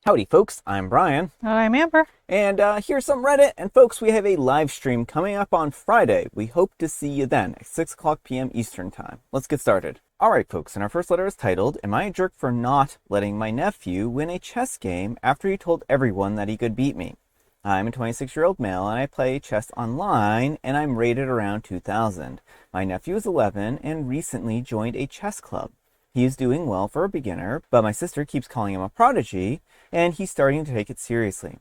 Howdy folks, I'm Brian, I'm Amber. and here's some Reddit, and folks, we have a live stream coming up on Friday. We hope to see you then at 6 o'clock p.m. Eastern Time. Let's get started. Alright folks, and our first letter is titled, Am I a jerk for not letting my nephew win a chess game after he told everyone that he could beat me? I'm a 26-year-old male, and I play chess online, and I'm rated around 2000. My nephew is 11 and recently joined a chess club. He is doing well for a beginner, but my sister keeps calling him a prodigy, and he's starting to take it seriously.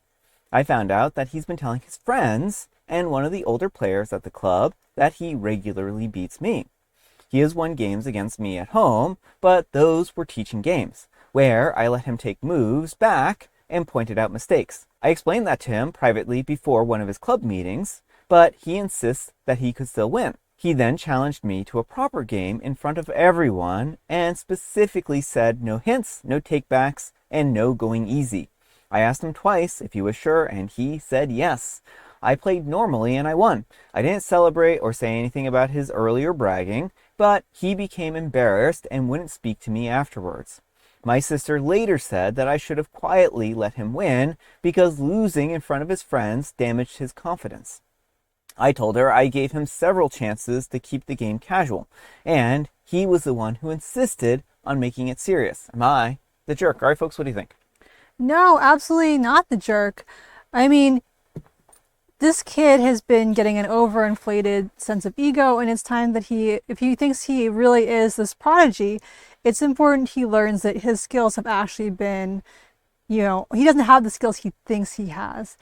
I found out that he's been telling his friends and one of the older players at the club that he regularly beats me. He has won games against me at home, but those were teaching games, where I let him take moves back and pointed out mistakes. I explained that to him privately before one of his club meetings, but he insists that he could still win. He then challenged me to a proper game in front of everyone and specifically said no hints, no takebacks, and no going easy. I asked him twice if he was sure, and he said yes. I played normally and I won. I didn't celebrate or say anything about his earlier bragging, but he became embarrassed and wouldn't speak to me afterwards. My sister later said that I should have quietly let him win because losing in front of his friends damaged his confidence. I told her I gave him several chances to keep the game casual, and he was the one who insisted on making it serious. Am I the jerk? All right, folks, what do you think? No, absolutely not the jerk. I mean, this kid has been getting an overinflated sense of ego, and it's time that if he thinks he really is this prodigy, it's important he learns that his skills have actually been, he doesn't have the skills he thinks he has.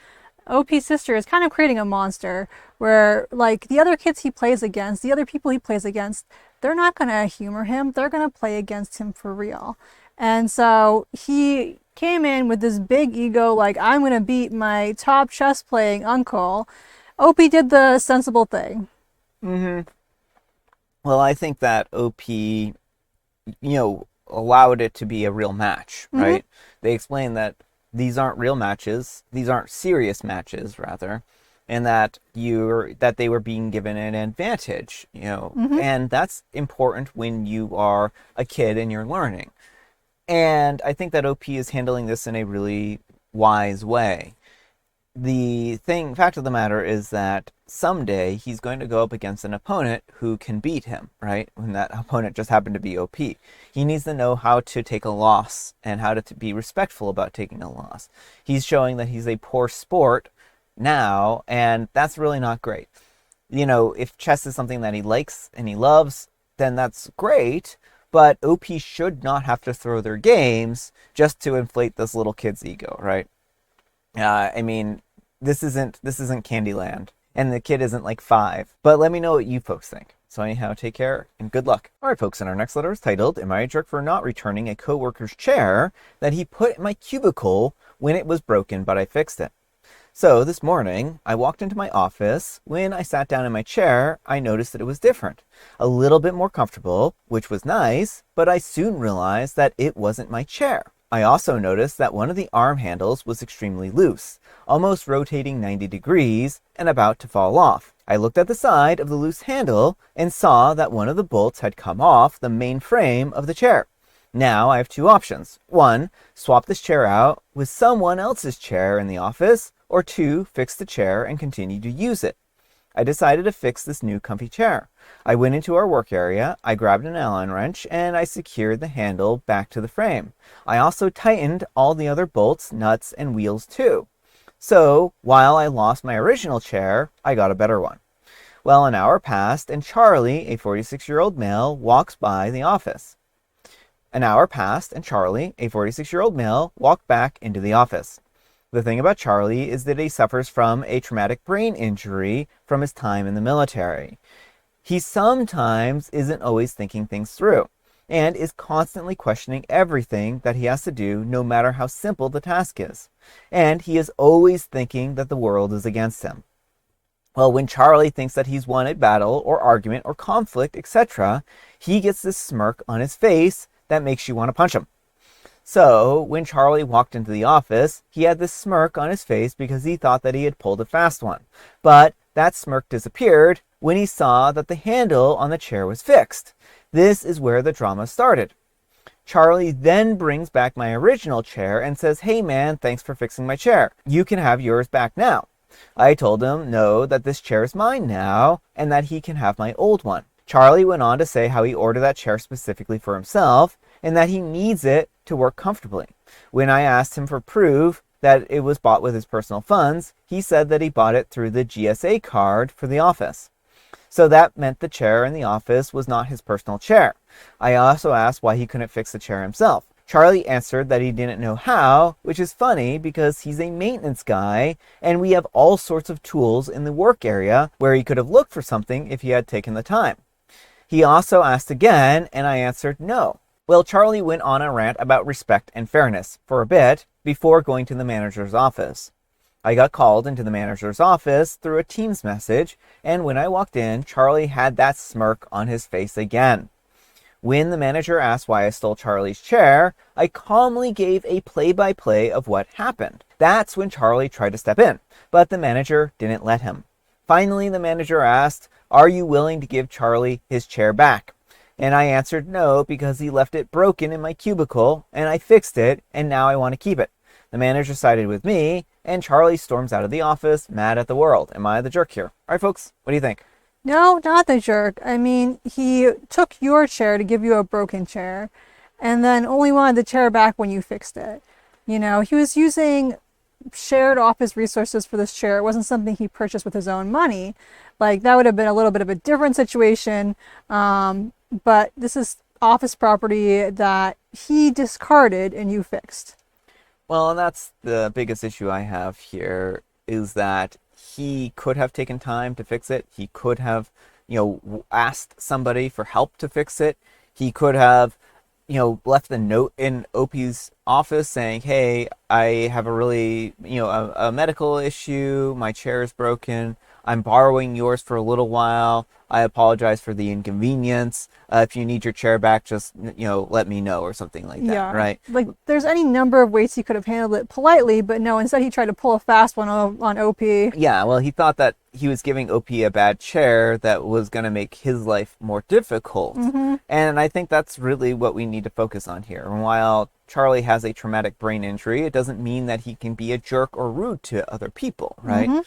OP's sister is kind of creating a monster where, like, the other kids he plays against, the other people he plays against, they're not going to humor him. They're going to play against him for real. And so he came in with this big ego, like, I'm going to beat my top chess playing uncle. OP did the sensible thing. Well, I think that OP, allowed it to be a real match, right? They explained that these aren't real matches, these aren't serious matches, rather, and that they were being given an advantage, and that's important when you are a kid and you're learning. And I think that OP is handling this in a really wise way. The fact of the matter is that someday he's going to go up against an opponent who can beat him, right? When that opponent just happened to be OP. He needs to know how to take a loss and how to be respectful about taking a loss. He's showing that he's a poor sport now, and that's really not great. If chess is something that he likes and he loves, then that's great, but OP should not have to throw their games just to inflate this little kid's ego, right? This isn't Candyland, and the kid isn't like 5. But let me know what you folks think. So anyhow, take care and good luck. All right, folks, and our next letter is titled, Am I a jerk for not returning a coworker's chair that he put in my cubicle when it was broken, but I fixed it? So this morning, I walked into my office. When I sat down in my chair, I noticed that it was different. A little bit more comfortable, which was nice, but I soon realized that it wasn't my chair. I also noticed that one of the arm handles was extremely loose, almost rotating 90 degrees and about to fall off. I looked at the side of the loose handle and saw that one of the bolts had come off the main frame of the chair. Now I have 2 options. 1, swap this chair out with someone else's chair in the office, or 2, fix the chair and continue to use it. I decided to fix this new comfy chair. I went into our work area, I grabbed an Allen wrench, and I secured the handle back to the frame. I also tightened all the other bolts, nuts, and wheels too. So, while I lost my original chair, I got a better one. Well, an hour passed, and Charlie, a 46-year-old male, walks by the office. An hour passed, and Charlie, a 46-year-old male, walked back into the office. The thing about Charlie is that he suffers from a traumatic brain injury from his time in the military. He sometimes isn't always thinking things through, and is constantly questioning everything that he has to do, no matter how simple the task is. And he is always thinking that the world is against him. Well, when Charlie thinks that he's won a battle or argument or conflict, etc., he gets this smirk on his face that makes you want to punch him. So, when Charlie walked into the office, he had this smirk on his face because he thought that he had pulled a fast one. But that smirk disappeared when he saw that the handle on the chair was fixed. This is where the drama started. Charlie then brings back my original chair and says, "Hey man, thanks for fixing my chair. You can have yours back now." I told him no, that this chair is mine now, and that he can have my old one. Charlie went on to say how he ordered that chair specifically for himself, and that he needs it to work comfortably. When I asked him for proof that it was bought with his personal funds, he said that he bought it through the GSA card for the office. So that meant the chair in the office was not his personal chair. I also asked why he couldn't fix the chair himself. Charlie answered that he didn't know how, which is funny because he's a maintenance guy and we have all sorts of tools in the work area where he could have looked for something if he had taken the time. He also asked again and I answered no. Well, Charlie went on a rant about respect and fairness for a bit before going to the manager's office. I got called into the manager's office through a Teams message, and when I walked in, Charlie had that smirk on his face again. When the manager asked why I stole Charlie's chair, I calmly gave a play-by-play of what happened. That's when Charlie tried to step in, but the manager didn't let him. Finally, the manager asked, "Are you willing to give Charlie his chair back?" And I answered no because he left it broken in my cubicle, and I fixed it, and now I want to keep it. The manager sided with me, and Charlie storms out of the office, mad at the world. Am I the jerk here? All right, folks, what do you think? No, not the jerk. I mean, he took your chair to give you a broken chair and then only wanted the chair back when you fixed it. You know, he was using shared office resources for this chair. It wasn't something he purchased with his own money. Like, that would have been a little bit of a different situation. But this is office property that he discarded and you fixed. Well, and that's the biggest issue I have here is that he could have taken time to fix it. He could have, asked somebody for help to fix it. He could have, left a note in OP's office saying, "Hey, I have a really, a medical issue. My chair is broken. I'm borrowing yours for a little while. I apologize for the inconvenience. If you need your chair back, just, let me know," or something like that, Yeah. right? Like, there's any number of ways he could have handled it politely, but no, instead he tried to pull a fast one on OP. Yeah, well, he thought that he was giving OP a bad chair that was going to make his life more difficult. Mm-hmm. And I think that's really what we need to focus on here. And while Charlie has a traumatic brain injury, it doesn't mean that he can be a jerk or rude to other people, right? Mm-hmm.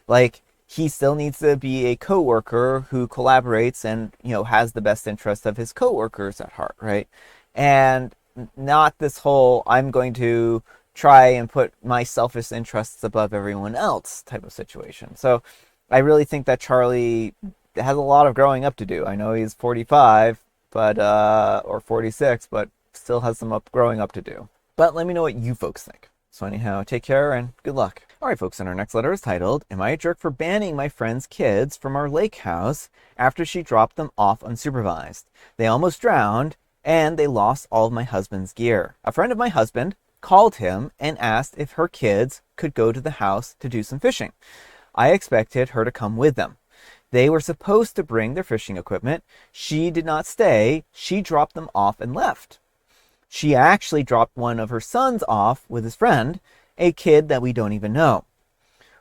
Like, he still needs to be a coworker who collaborates and, has the best interest of his coworkers at heart, right? And not this whole, I'm going to try and put my selfish interests above everyone else type of situation. So I really think that Charlie has a lot of growing up to do. I know he's 45, or 46, but still has some growing up to do. But let me know what you folks think. So anyhow, take care and good luck. All right, folks, and our next letter is titled, "Am I a jerk for banning my friend's kids from our lake house after she dropped them off unsupervised? They almost drowned, and they lost all of my husband's gear. A friend of my husband called him and asked if her kids could go to the house to do some fishing. I expected her to come with them. They were supposed to bring their fishing equipment. She did not stay. She dropped them off and left. She actually dropped one of her sons off with his friend, a kid that we don't even know.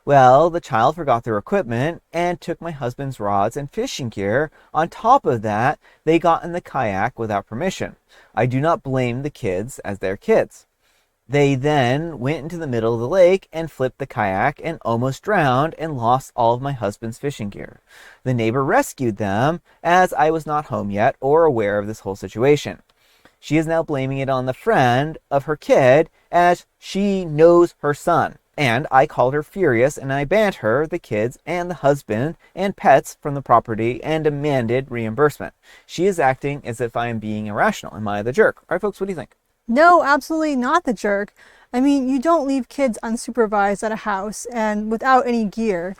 Well, the child forgot their equipment and took my husband's rods and fishing gear. On top of that, they got in the kayak without permission. I do not blame the kids as their kids. They then went into the middle of the lake and flipped the kayak and almost drowned and lost all of my husband's fishing gear. The neighbor rescued them as I was not home yet or aware of this whole situation. She is now blaming it on the friend of her kid as she knows her son. And I called her furious and I banned her, the kids, and the husband and pets from the property and demanded reimbursement. She is acting as if I am being irrational. Am I the jerk? All right, folks, what do you think? No, absolutely not the jerk. I mean, you don't leave kids unsupervised at a house and without any gear.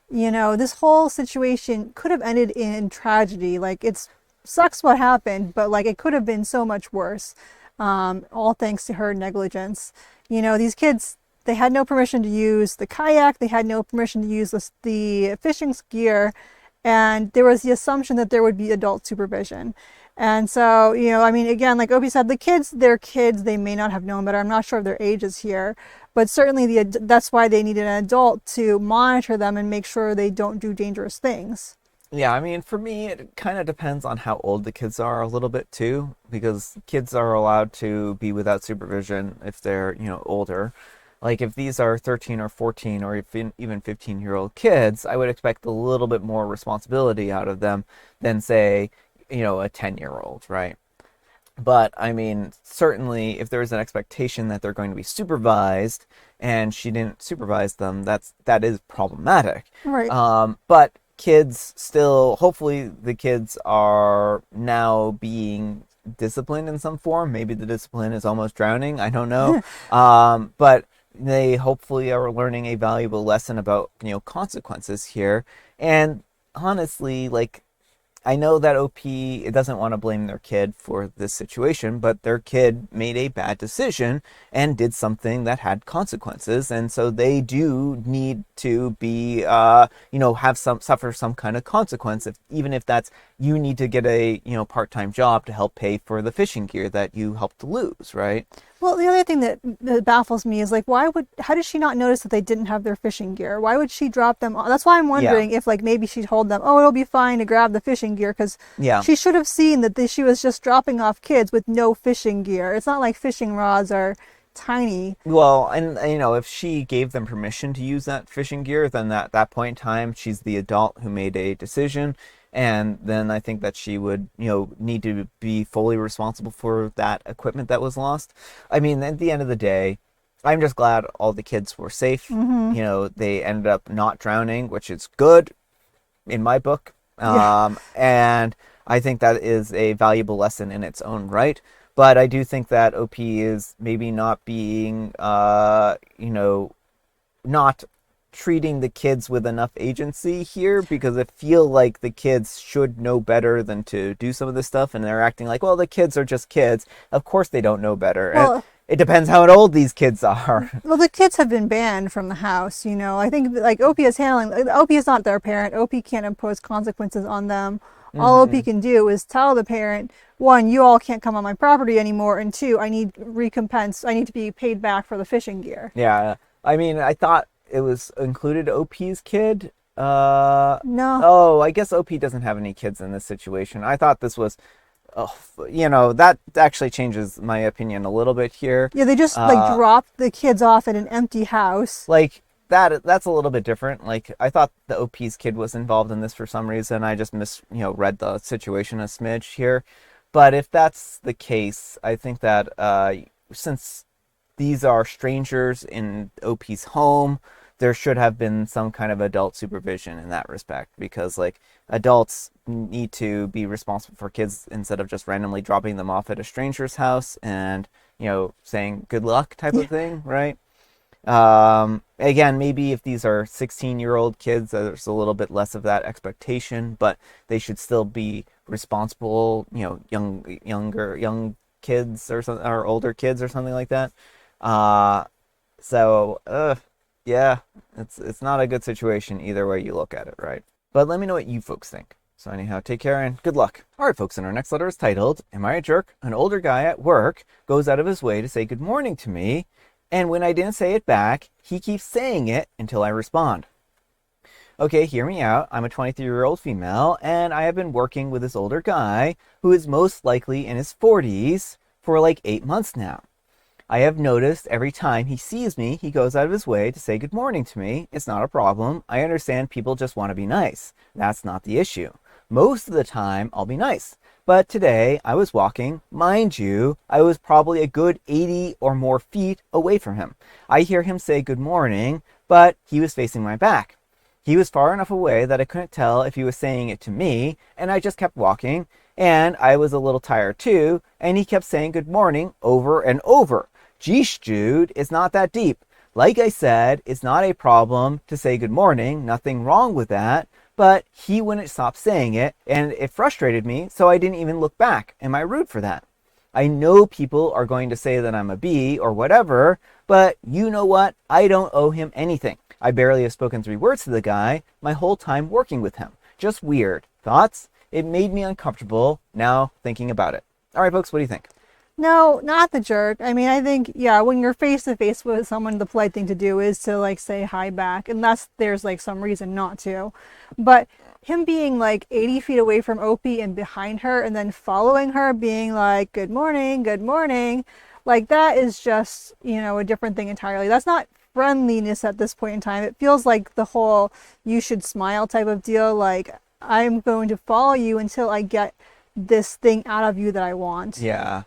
This whole situation could have ended in tragedy. Like, it sucks what happened, but it could have been so much worse. All thanks to her negligence. These kids, they had no permission to use the kayak. They had no permission to use the fishing gear. And there was the assumption that there would be adult supervision. And so, again, like Opie said, the kids, they're kids. They may not have known better. I'm not sure of their ages here. But certainly that's why they needed an adult to monitor them and make sure they don't do dangerous things. Yeah, I mean, for me, it kind of depends on how old the kids are a little bit too, because kids are allowed to be without supervision if they're, older. Like if these are 13 or 14 or even 15-year-old kids, I would expect a little bit more responsibility out of them than, say, a 10-year-old, right? But I mean, certainly if there's an expectation that they're going to be supervised and she didn't supervise them, that is problematic. Right. But kids still, hopefully the kids are now being disciplined in some form. Maybe the discipline is almost drowning. I don't know. But they hopefully are learning a valuable lesson about, consequences here. And honestly, like I know that OP it doesn't want to blame their kid for this situation, but their kid made a bad decision and did something that had consequences, and so they do need to be, have suffer some kind of consequence. Even if that's you need to get a part-time job to help pay for the fishing gear that you helped lose, right? Well, the other thing that baffles me is like, how did she not notice that they didn't have their fishing gear? Why would she drop them off? That's why I'm Yeah, wondering if like maybe she told them, oh, it'll be fine to grab the fishing gear, because yeah. she should have seen that she was just dropping off kids with no fishing gear. It's not like fishing rods are tiny. Well, and if she gave them permission to use that fishing gear, then at that point in time, she's the adult who made a decision, and then I think that she would, need to be fully responsible for that equipment that was lost. I mean, at the end of the day, I'm just glad all the kids were safe. Mm-hmm. They ended up not drowning, which is good in my book. Yeah. And I think that is a valuable lesson in its own right. But I do think that OP is maybe not being, not treating the kids with enough agency here, because I feel like the kids should know better than to do some of this stuff, and they're acting like, well, the kids are just kids. Of course they don't know better. And Well, it depends how old these kids are. well, the kids have been banned from the house. I think like OP is handling. OP is not their parent. OP can't impose consequences on them. All OP Hmm. can do is tell the parent, one, you all can't come on my property anymore, and two, I need recompense. I need to be paid back for the fishing gear. Yeah, I mean, I thought it was included OP's kid. No. Oh, I guess OP doesn't have any kids in this situation. I thought this was, oh, that actually changes my opinion a little bit here. Yeah, they just like Uh, dropped the kids off at an empty house. like that's a little bit different. Like I thought the OP's kid was involved in this for some reason. I just read the situation a smidge here. But if that's the case, I think that since these are strangers in OP's home, there should have been some kind of adult supervision in that respect, because like adults need to be responsible for kids instead of just randomly dropping them off at a stranger's house and saying good luck type Yeah. of thing, right? Again, maybe if these are 16-year-old kids, there's a little bit less of that expectation, but they should still be responsible, young kids or something, or older kids or something like that. Uh, so, yeah, it's not a good situation either way you look at it, right? But let me know what you folks think. So anyhow, take care and good luck. All right, folks, and our next letter is titled, Am I a Jerk? An older guy at work goes out of his way to say good morning to me, and when I didn't say it back, he keeps saying it until I respond. Okay, hear me out. I'm a 23-year-old female, and I have been working with this older guy who is most likely in his 40s for like 8 months now. I have noticed every time he sees me, he goes out of his way to say good morning to me. It's not a problem. I understand people just want to be nice. That's not the issue. Most of the time, I'll be nice. But today, I was walking. Mind you, I was probably a good 80 or more feet away from him. I hear him say good morning, but he was facing my back. He was far enough away that I couldn't tell if he was saying it to me, and I just kept walking. And I was a little tired too, and he kept saying good morning over and over. Geesh, Jude, it's not that deep. Like I said, it's not a problem to say good morning, nothing wrong with that, but he wouldn't stop saying it, and it frustrated me, so I didn't even look back. Am I rude for that? I know people are going to say that I'm a B or whatever, but you know what? I don't owe him anything. I barely have spoken 3 words to the guy my whole time working with him. Just weird. Thoughts? It made me uncomfortable now thinking about it. All right, folks, what do you think? No, not the jerk. I mean, I think, yeah, when you're face to face with someone, the polite thing to do is to like say hi back, unless there's like some reason not to. But him being like 80 feet away from Opie and behind her and then following her being like, good morning, good morning. Like that is just, you know, a different thing entirely. That's not friendliness at this point in time. It feels like the whole you should smile type of deal. Like, I'm going to follow you until I get this thing out of you that I want. Yeah.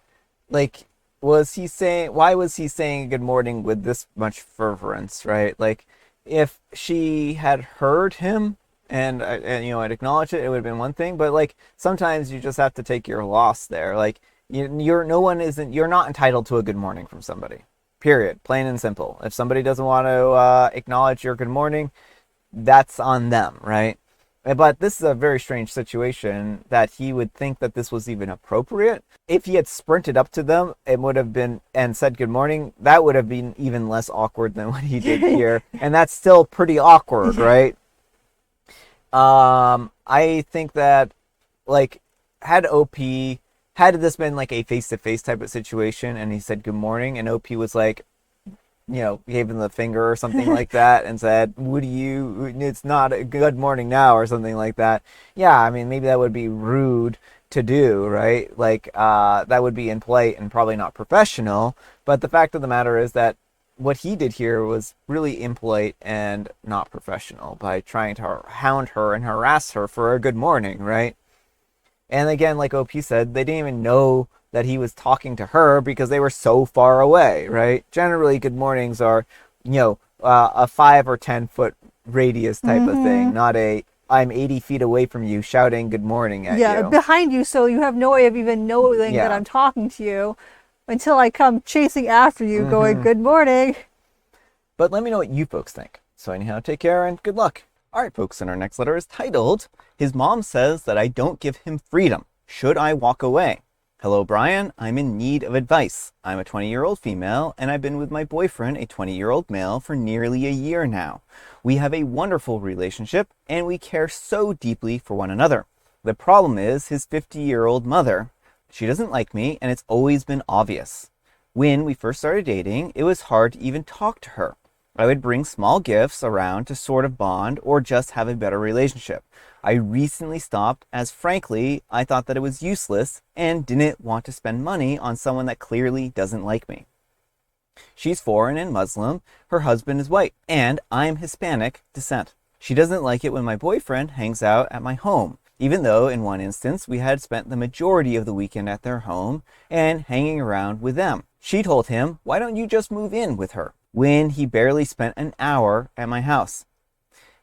Like, why was he saying good morning with this much fervorance, right? Like, if she had heard him and you know, I'd acknowledge it, it would have been one thing, but like, sometimes you just have to take your loss there. Like, you're not entitled to a good morning from somebody. Period. Plain and simple. If somebody doesn't want to acknowledge your good morning, that's on them, right? But this is a very strange situation that he would think that this was even appropriate. If he had sprinted up to them, it would have been, and said good morning, that would have been even less awkward than what he did here. And that's still pretty awkward, right? I think that, like, had this been like a face-to-face type of situation and he said good morning and OP was like, you know, gave him the finger or something like that and said, it's not a good morning now or something like that. Yeah, I mean, maybe that would be rude to do, right? Like, that would be impolite and probably not professional. But the fact of the matter is that what he did here was really impolite and not professional by trying to hound her and harass her for a good morning, right? And again, like OP said, they didn't even know that he was talking to her because they were so far away, right? Generally, good mornings are, you know, a 5 or 10 foot radius type of thing, not a I'm 80 feet away from you shouting good morning at you. Yeah, behind you, so you have no way of even knowing that I'm talking to you until I come chasing after you going, good morning. But let me know what you folks think. So anyhow, take care and good luck. All right, folks, and our next letter is titled, His Mom Says That I Don't Give Him Freedom. Should I Walk Away? Hello, Brian. I'm in need of advice. I'm a 20-year-old female, and I've been with my boyfriend, a 20-year-old male, for nearly a year now. We have a wonderful relationship, and we care so deeply for one another. The problem is his 50-year-old mother. She doesn't like me, and it's always been obvious. When we first started dating, it was hard to even talk to her. I would bring small gifts around to sort of bond or just have a better relationship. I recently stopped as, frankly, I thought that it was useless and didn't want to spend money on someone that clearly doesn't like me. She's foreign and Muslim, her husband is white, and I'm Hispanic descent. She doesn't like it when my boyfriend hangs out at my home, even though in one instance we had spent the majority of the weekend at their home and hanging around with them. She told him, why don't you just move in with her? When he barely spent an hour at my house.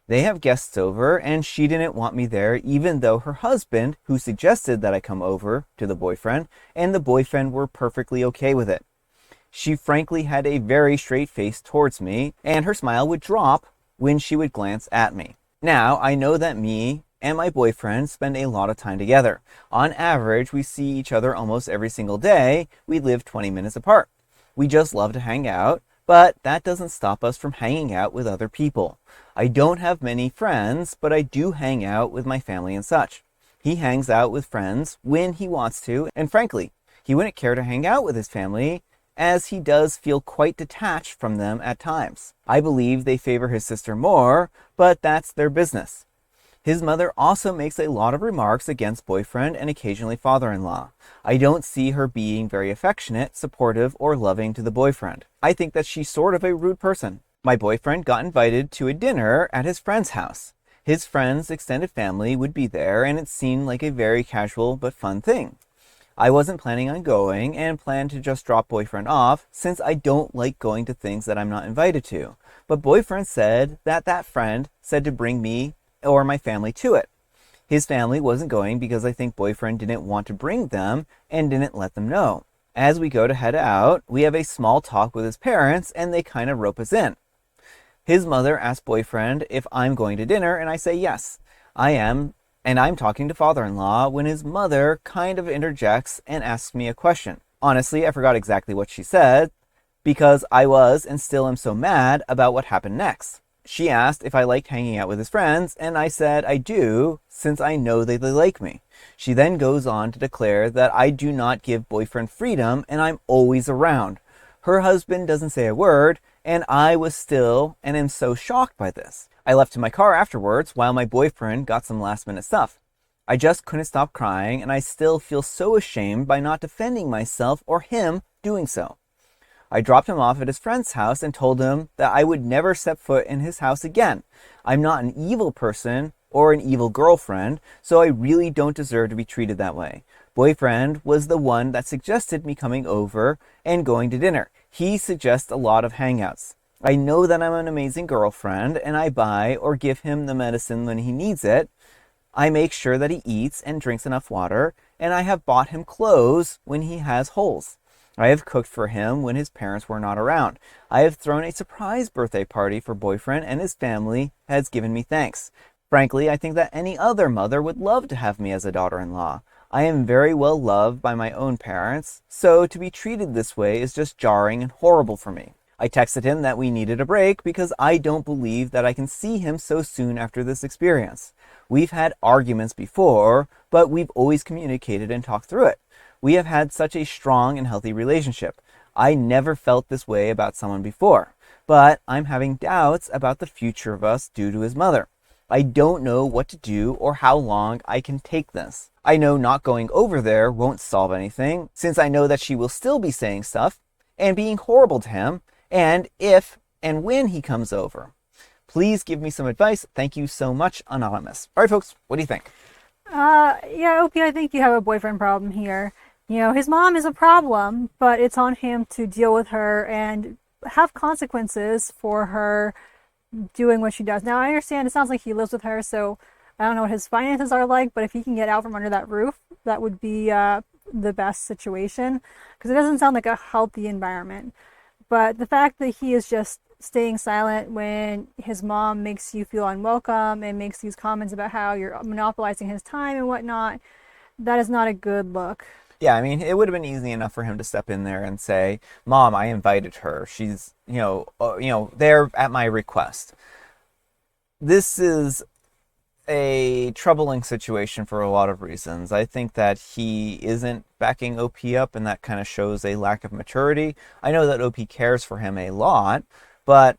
They have guests over, and she didn't want me there, even though her husband, who suggested that I come over to the boyfriend, and the boyfriend were perfectly okay with it. She frankly had a very straight face towards me, and her smile would drop when she would glance at me. Now, I know that me and my boyfriend spend a lot of time together. On average, we see each other almost every single day. We live 20 minutes apart. We just love to hang out, but that doesn't stop us from hanging out with other people. I don't have many friends, but I do hang out with my family and such. He hangs out with friends when he wants to, and frankly, he wouldn't care to hang out with his family, as he does feel quite detached from them at times. I believe they favor his sister more, but that's their business. His mother also makes a lot of remarks against boyfriend and occasionally father-in-law. I don't see her being very affectionate, supportive, or loving to the boyfriend. I think that she's sort of a rude person. My boyfriend got invited to a dinner at his friend's house. His friend's extended family would be there, and it seemed like a very casual but fun thing. I wasn't planning on going and planned to just drop boyfriend off since I don't like going to things that I'm not invited to. But boyfriend said that friend said to bring me or my family to it. His family wasn't going because I think boyfriend didn't want to bring them and didn't let them know. As we go to head out, we have a small talk with his parents and they kind of rope us in. His mother asked boyfriend if I'm going to dinner, and I say yes, I am, and I'm talking to father-in-law when his mother kind of interjects and asks me a question. Honestly, I forgot exactly what she said because I was and still am so mad about what happened next. She asked if I liked hanging out with his friends, and I said I do, since I know that they like me. She then goes on to declare that I do not give boyfriend freedom and I'm always around. Her husband doesn't say a word, and I was still and am so shocked by this. I left in my car afterwards while my boyfriend got some last minute stuff. I just couldn't stop crying, and I still feel so ashamed by not defending myself or him doing so. I dropped him off at his friend's house and told him that I would never step foot in his house again. I'm not an evil person or an evil girlfriend, so I really don't deserve to be treated that way. Boyfriend was the one that suggested me coming over and going to dinner. He suggests a lot of hangouts. I know that I'm an amazing girlfriend, and I buy or give him the medicine when he needs it. I make sure that he eats and drinks enough water, and I have bought him clothes when he has holes. I have cooked for him when his parents were not around. I have thrown a surprise birthday party for boyfriend, and his family has given me thanks. Frankly, I think that any other mother would love to have me as a daughter-in-law. I am very well loved by my own parents, so to be treated this way is just jarring and horrible for me. I texted him that we needed a break because I don't believe that I can see him so soon after this experience. We've had arguments before, but we've always communicated and talked through it. We have had such a strong and healthy relationship. I never felt this way about someone before, but I'm having doubts about the future of us due to his mother. I don't know what to do or how long I can take this. I know not going over there won't solve anything, since I know that she will still be saying stuff and being horrible to him, and if and when he comes over. Please give me some advice. Thank you so much, Anonymous. All right, folks, what do you think? Yeah, Opie, I think you have a boyfriend problem here. You know, his mom is a problem, but it's on him to deal with her and have consequences for her doing what she does. Now, I understand it sounds like he lives with her, so I don't know what his finances are like, but if he can get out from under that roof, that would be the best situation, because it doesn't sound like a healthy environment. But the fact that he is just staying silent when his mom makes you feel unwelcome and makes these comments about how you're monopolizing his time and whatnot, that is not a good look. Yeah, I mean, it would have been easy enough for him to step in there and say, "Mom, I invited her. She's, there at my request." This is a troubling situation for a lot of reasons. I think that he isn't backing OP up, and that kind of shows a lack of maturity. I know that OP cares for him a lot, but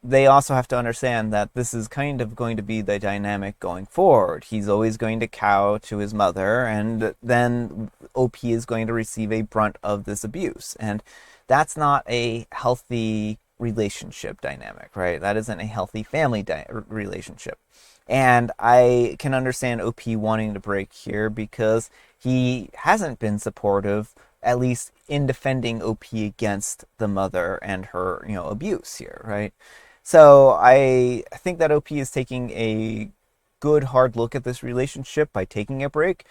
they also have to understand that this is kind of going to be the dynamic going forward. He's always going to cow to his mother, and then OP is going to receive a brunt of this abuse. And that's not a healthy relationship dynamic, right? That isn't a healthy family relationship. And I can understand OP wanting to break here because he hasn't been supportive, at least in defending OP against the mother and her, abuse here, right? So I think that OP is taking a good hard look at this relationship by taking a break.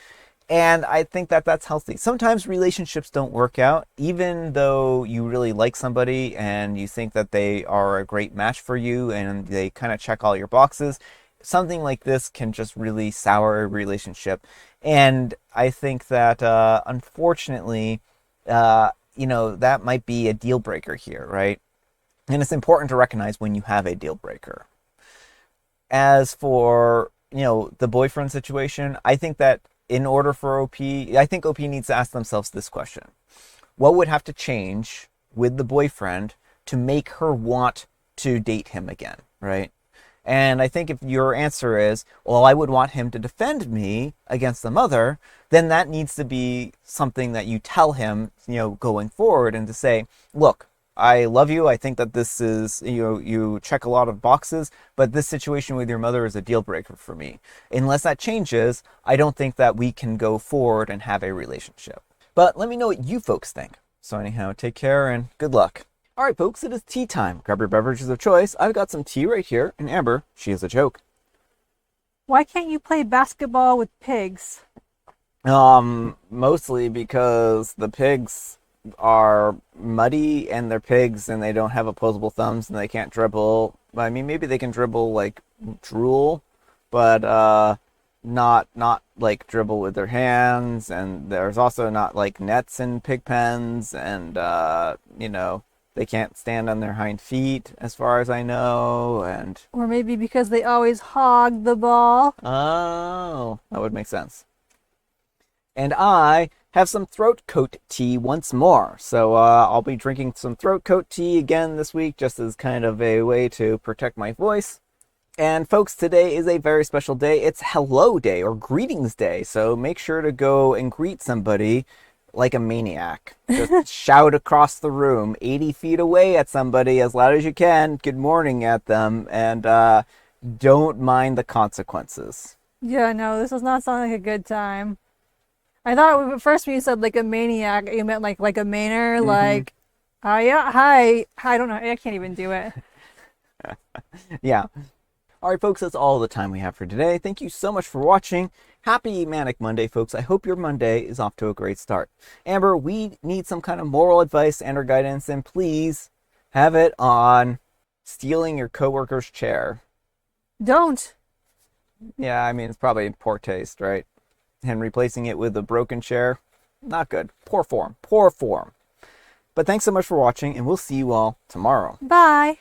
And I think that that's healthy. Sometimes relationships don't work out, even though you really like somebody and you think that they are a great match for you and they kind of check all your boxes. Something like this can just really sour a relationship. And I think that, unfortunately, that might be a deal breaker here, right? And it's important to recognize when you have a deal breaker. As for, the boyfriend situation, I think that in order for OP needs to ask themselves this question. What would have to change with the boyfriend to make her want to date him again, right? And I think if your answer is, well, I would want him to defend me against the mother, then that needs to be something that you tell him, going forward, and to say, look, I love you. I think that this is, you check a lot of boxes, but this situation with your mother is a deal breaker for me. Unless that changes, I don't think that we can go forward and have a relationship. But let me know what you folks think. So anyhow, take care and good luck. All right, folks, it is tea time. Grab your beverages of choice. I've got some tea right here, and Amber, she is a joke. Why can't you play basketball with pigs? Mostly because the pigs are muddy and they're pigs and they don't have opposable thumbs and they can't dribble. I mean, maybe they can dribble like drool, but not like dribble with their hands. And there's also not like nets in pig pens, and they can't stand on their hind feet, as far as I know, and... Or maybe because they always hog the ball. Oh, that would make sense. And I have some throat coat tea once more. So I'll be drinking some throat coat tea again this week, just as kind of a way to protect my voice. And folks, today is a very special day. It's Hello Day or Greetings Day. So make sure to go and greet somebody like a maniac. Just shout across the room, 80 feet away at somebody as loud as you can, good morning at them, and don't mind the consequences. Yeah, no, this does not sound like a good time. I thought at first when you said like a maniac, you meant like a maner, like, yeah, hi. I don't know. I can't even do it. Yeah. All right, folks, that's all the time we have for today. Thank you so much for watching. Happy Manic Monday, folks. I hope your Monday is off to a great start. Amber, we need some kind of moral advice and or guidance, and please have it on stealing your coworker's chair. Don't. Yeah, I mean, it's probably in poor taste, right? And replacing it with a broken chair, not good. Poor form. Poor form. But thanks so much for watching, and we'll see you all tomorrow. Bye.